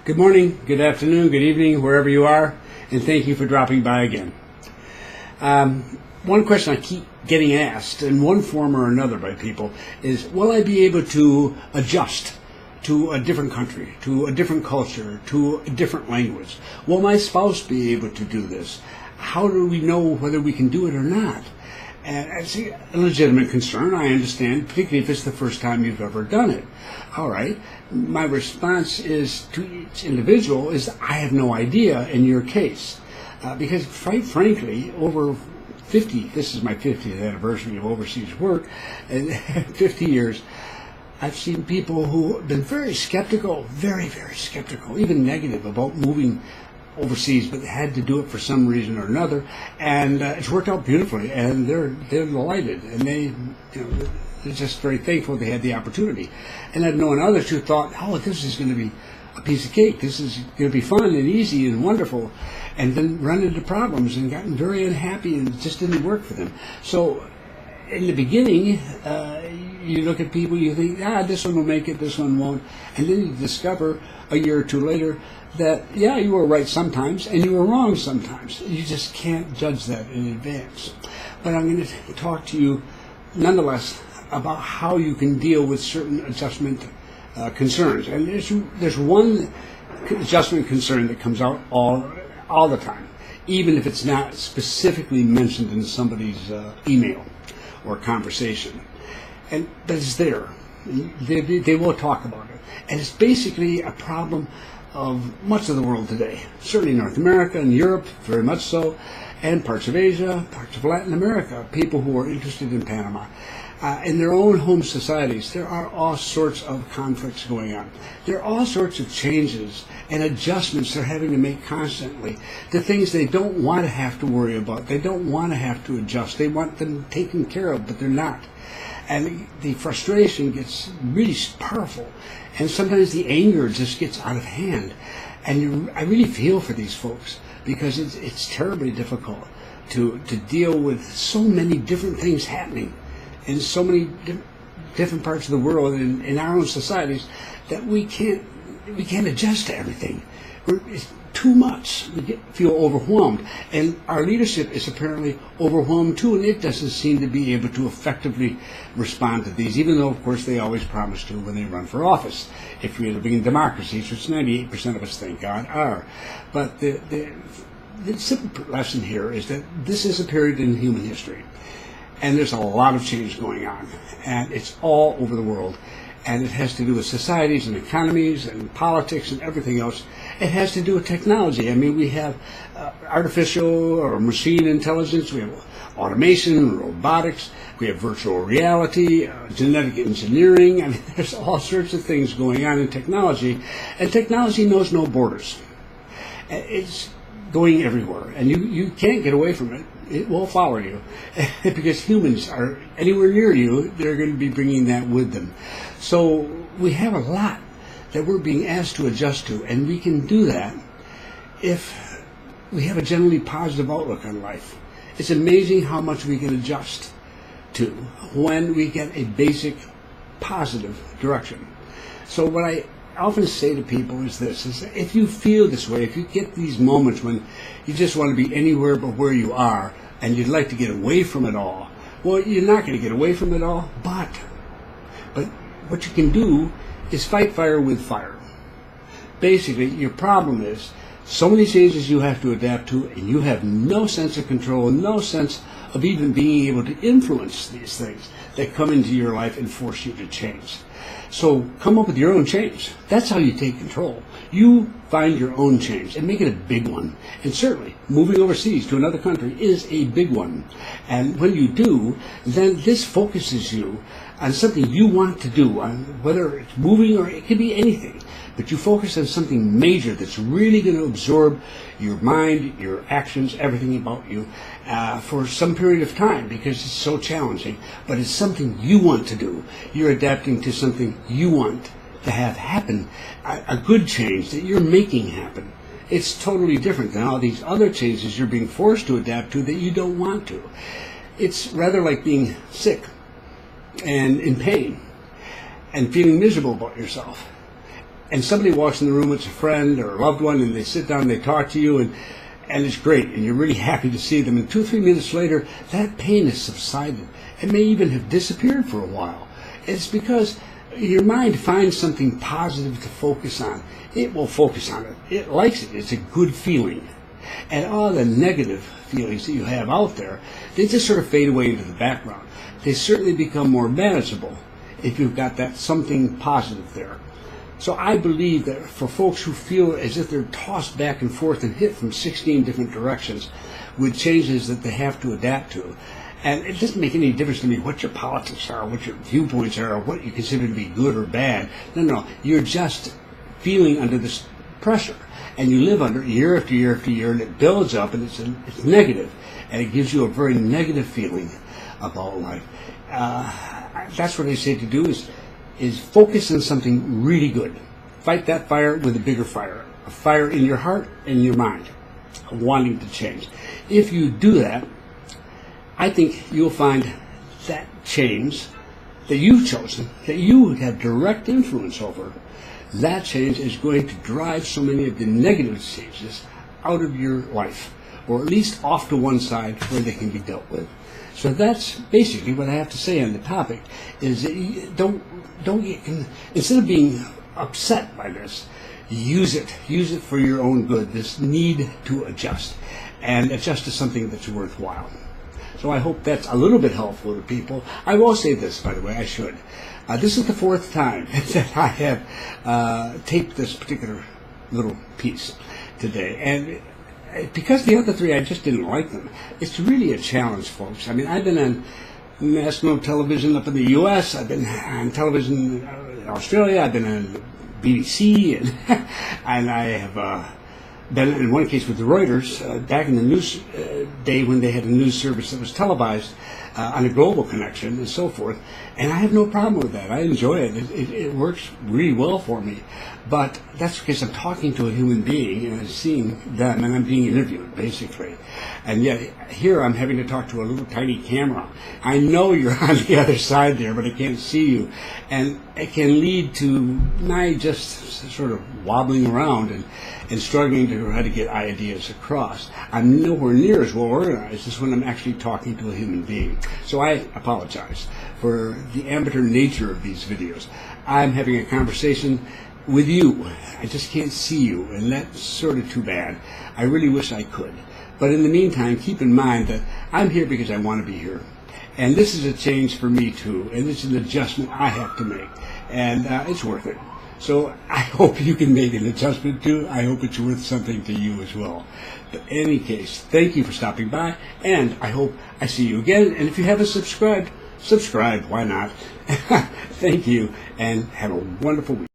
Good morning, good afternoon, good evening, wherever you are, and thank you for dropping by again. One question I keep getting asked in one form or another by people is, will I be able to adjust to a different country, to a different culture, to a different language? Will my spouse be able to do this? How do we know whether we can do it or not? And it's a legitimate concern, I understand, particularly if it's the first time you've ever done it. All right. My response is to each individual is I have no idea in your case. Because quite frankly, over 50, this is my 50th anniversary of overseas work, and 50 years, I've seen people who have been very skeptical, very, very skeptical, even negative about moving overseas, but had to do it for some reason or another, and it's worked out beautifully, and they're delighted, and they're just very thankful they had the opportunity. And I've known others who thought, oh, this is going to be a piece of cake, this is going to be fun and easy and wonderful, and then run into problems and gotten very unhappy, and it just didn't work for them. So in the beginning, you look at people, you think, this one will make it, this one won't, and then you discover a year or two later that, yeah, you were right sometimes, and you were wrong sometimes. You just can't judge that in advance. But I'm going to talk to you, nonetheless, about how you can deal with certain adjustment concerns. And there's one adjustment concern that comes out all the time, even if it's not specifically mentioned in somebody's email or conversation. But it's there. They will talk about it. And it's basically a problem of much of the world today, certainly North America and Europe, very much so, and parts of Asia, parts of Latin America, people who are interested in Panama. In their own home societies, there are all sorts of conflicts going on. There are all sorts of changes and adjustments they're having to make constantly to things they don't want to have to worry about. They don't want to have to adjust. They want them taken care of, but they're not. And the frustration gets really powerful. And sometimes the anger just gets out of hand. And I really feel for these folks because it's terribly difficult to deal with so many different things happening in so many different parts of the world and in our own societies that we can't adjust to everything. It's too much. We feel overwhelmed. And our leadership is apparently overwhelmed too, and it doesn't seem to be able to effectively respond to these, even though, of course, they always promise to when they run for office. If we're living in democracies, which 98% of us, thank God, are. But the simple lesson here is that this is a period in human history, and there's a lot of change going on, and it's all over the world. And it has to do with societies and economies and politics and everything else. It has to do with technology. I mean, we have artificial or machine intelligence, we have automation, robotics, we have virtual reality, genetic engineering. I mean, there's all sorts of things going on in technology, and technology knows no borders. It's going everywhere, and you can't get away from it. It will follow you because humans are anywhere near you, they're going to be bringing that with them. So we have a lot that we're being asked to adjust to, and we can do that if we have a generally positive outlook on life. It's amazing how much we can adjust to when we get a basic positive direction. So what I often say to people is this, is if you feel this way, if you get these moments when you just want to be anywhere but where you are, and you'd like to get away from it all, well, you're not going to get away from it all, but what you can do is fight fire with fire. Basically, your problem is so many changes you have to adapt to, and you have no sense of control, no sense of even being able to influence these things that come into your life and force you to change. So come up with your own change. That's how you take control. You find your own change and make it a big one. And certainly, moving overseas to another country is a big one. And when you do, then this focuses you on something you want to do, on whether it's moving or it could be anything. But you focus on something major that's really going to absorb your mind, your actions, everything about you for some period of time because it's so challenging. But it's something you want to do. You're adapting to something you want to have happen, a good change that you're making happen. It's totally different than all these other changes you're being forced to adapt to that you don't want to. It's rather like being sick and in pain and feeling miserable about yourself. and somebody walks in the room, it's a friend or a loved one, and they sit down and they talk to you, and it's great, and you're really happy to see them, and 2 or 3 minutes later, that pain has subsided. It may even have disappeared for a while. It's because your mind finds something positive to focus on. It will focus on it. It likes it. It's a good feeling. And all the negative feelings that you have out there, they just sort of fade away into the background. They certainly become more manageable if you've got that something positive there. So I believe that for folks who feel as if they're tossed back and forth and hit from 16 different directions with changes that they have to adapt to, and it doesn't make any difference to me what your politics are, what your viewpoints are, or what you consider to be good or bad. No, you're just feeling under this pressure, and you live under it year after year after year, and it builds up, and it's negative, and it gives you a very negative feeling about life. That's what I say to do is focus on something really good. Fight that fire with a bigger fire, a fire in your heart and your mind, wanting to change. If you do that, I think you'll find that change that you've chosen, that you have direct influence over, that change is going to drive so many of the negative changes out of your life, or at least off to one side where they can be dealt with. So that's basically what I have to say on the topic, is that don't instead of being upset by this, use it for your own good, this need to adjust, and adjust to something that's worthwhile. So I hope that's a little bit helpful to people. I will say this, by the way, I should. This is the 4th time that I have taped this particular little piece today. And because the other 3, I just didn't like them. It's really a challenge, folks. I mean, I've been on national television up in the U.S. I've been on television in Australia. I've been on BBC, and I have been in one case with the Reuters back in the news day when they had a news service that was televised on a global connection and so forth. And I have no problem with that. I enjoy it. It works really well for me. But that's because I'm talking to a human being and I'm seeing them and I'm being interviewed, basically. And yet here I'm having to talk to a little tiny camera. I know you're on the other side there, but I can't see you. And it can lead to my just sort of wobbling around and struggling to try to get ideas across. I'm nowhere near as well organized as when I'm actually talking to a human being. So I apologize for the amateur nature of these videos. I'm having a conversation with you. I just can't see you, and that's sort of too bad. I really wish I could. But in the meantime, keep in mind that I'm here because I want to be here. And this is a change for me too, and it's an adjustment I have to make. And it's worth it. So I hope you can make an adjustment too. I hope it's worth something to you as well. But in any case, thank you for stopping by, and I hope I see you again. And if you haven't subscribed, subscribe. Why not? Thank you, and have a wonderful week.